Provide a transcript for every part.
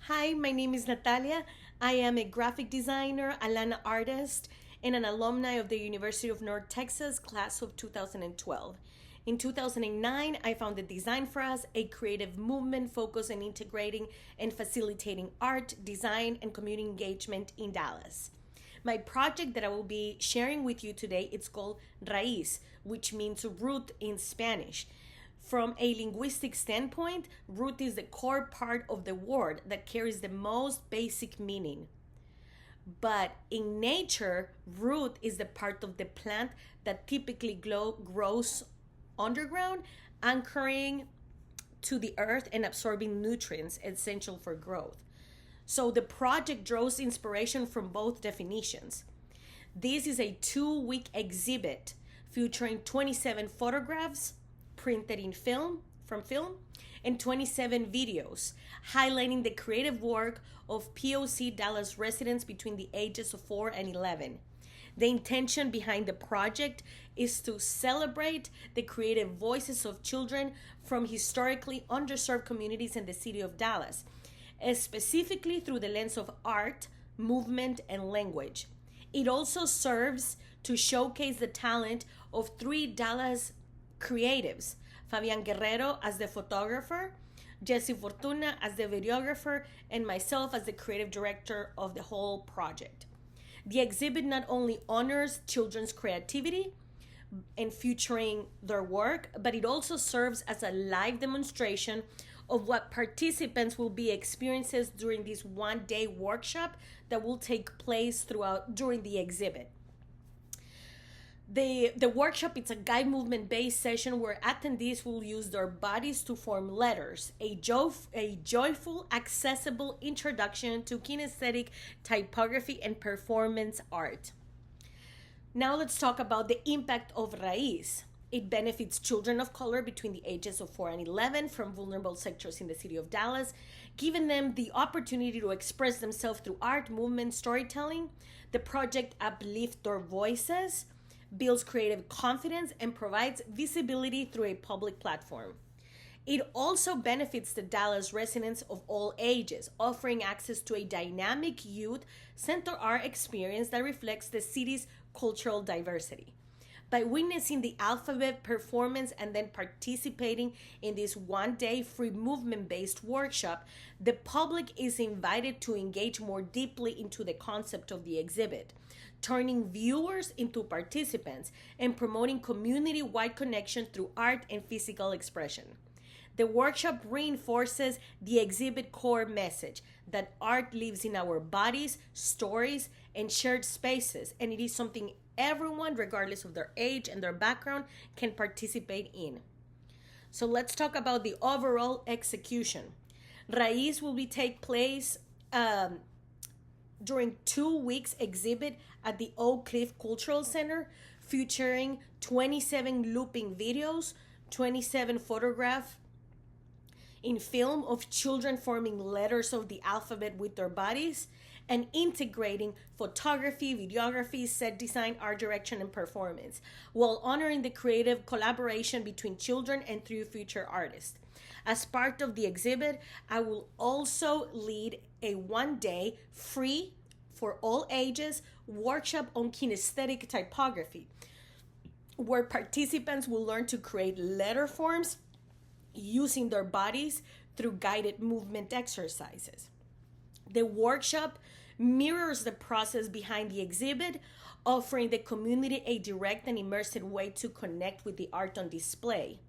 Hi, my name is Natalia. I am a graphic designer, a lana artist, and an alumni of the University of North Texas class of 2012. In 2009, I founded Design for Us, a creative movement focused on integrating and facilitating art, design, and community engagement in Dallas. My project that I will be sharing with you today, it's called Raiz, which means root in Spanish. From a linguistic standpoint, root is the core part of the word that carries the most basic meaning. But in nature, root is the part of the plant that typically grows underground, anchoring to the earth and absorbing nutrients essential for growth. So the project draws inspiration from both definitions. This is a 2 week exhibit featuring 27 photographs printed in film, and 27 videos highlighting the creative work of POC Dallas residents between the ages of 4 and 11. The intention behind the project is to celebrate the creative voices of children from historically underserved communities in the city of Dallas, specifically through the lens of art, movement, and language. It also serves to showcase the talent of three Dallas creatives: Fabian Guerrero as the photographer, Jesse Fortuna as the videographer, and myself as the creative director of the whole project. The exhibit not only honors children's creativity and featuring their work, but it also serves as a live demonstration of what participants will be experiences during this 1 day workshop that will take place throughout during the exhibit. The workshop, it's a guide movement based session where attendees will use their bodies to form letters, a joyful, accessible introduction to kinesthetic typography and performance art. Now let's talk about the impact of Raíz. It benefits children of color between the ages of 4 and 11 from vulnerable sectors in the city of Dallas, giving them the opportunity to express themselves through art, movement, storytelling. The project uplifts their voices, builds creative confidence, and provides visibility through a public platform. It also benefits the Dallas residents of all ages, offering access to a dynamic youth-centered art experience that reflects the city's cultural diversity. By witnessing the alphabet performance and then participating in this 1 day free movement based workshop, the public is invited to engage more deeply into the concept of the exhibit, turning viewers into participants and promoting community wide connection through art and physical expression. The workshop reinforces the exhibit core message that art lives in our bodies, stories, and shared spaces, and it is something everyone, regardless of their age and their background, can participate in. So let's talk about the overall execution. Raíz will take place during 2 weeks exhibit at the Oak Cliff Cultural Center, featuring 27 looping videos, 27 photographs in film of children forming letters of the alphabet with their bodies, and integrating photography, videography, set design, art direction, and performance, while honoring the creative collaboration between children and three future artists. As part of the exhibit, I will also lead a 1 day free for all ages workshop on kinesthetic typography, where participants will learn to create letter forms using their bodies through guided movement exercises. The workshop mirrors the process behind the exhibit, offering the community a direct and immersive way to connect with the art on display.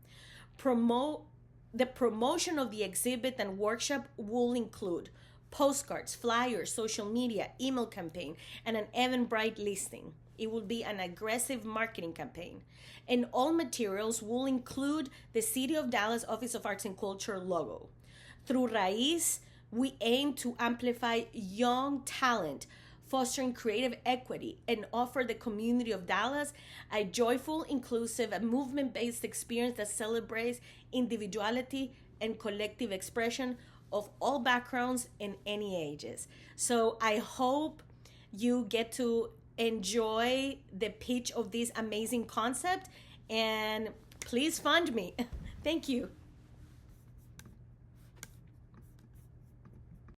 The promotion of the exhibit and workshop will include postcards, flyers, social media, email campaign, and an Eventbrite listing. It will be an aggressive marketing campaign. And all materials will include the City of Dallas Office of Arts and Culture logo. Through Raíz, we aim to amplify young talent, fostering creative equity, and offer the community of Dallas a joyful, inclusive, and movement-based experience that celebrates individuality and collective expression of all backgrounds and any ages. So I hope you get to enjoy the pitch of this amazing concept, and please fund me. Thank you.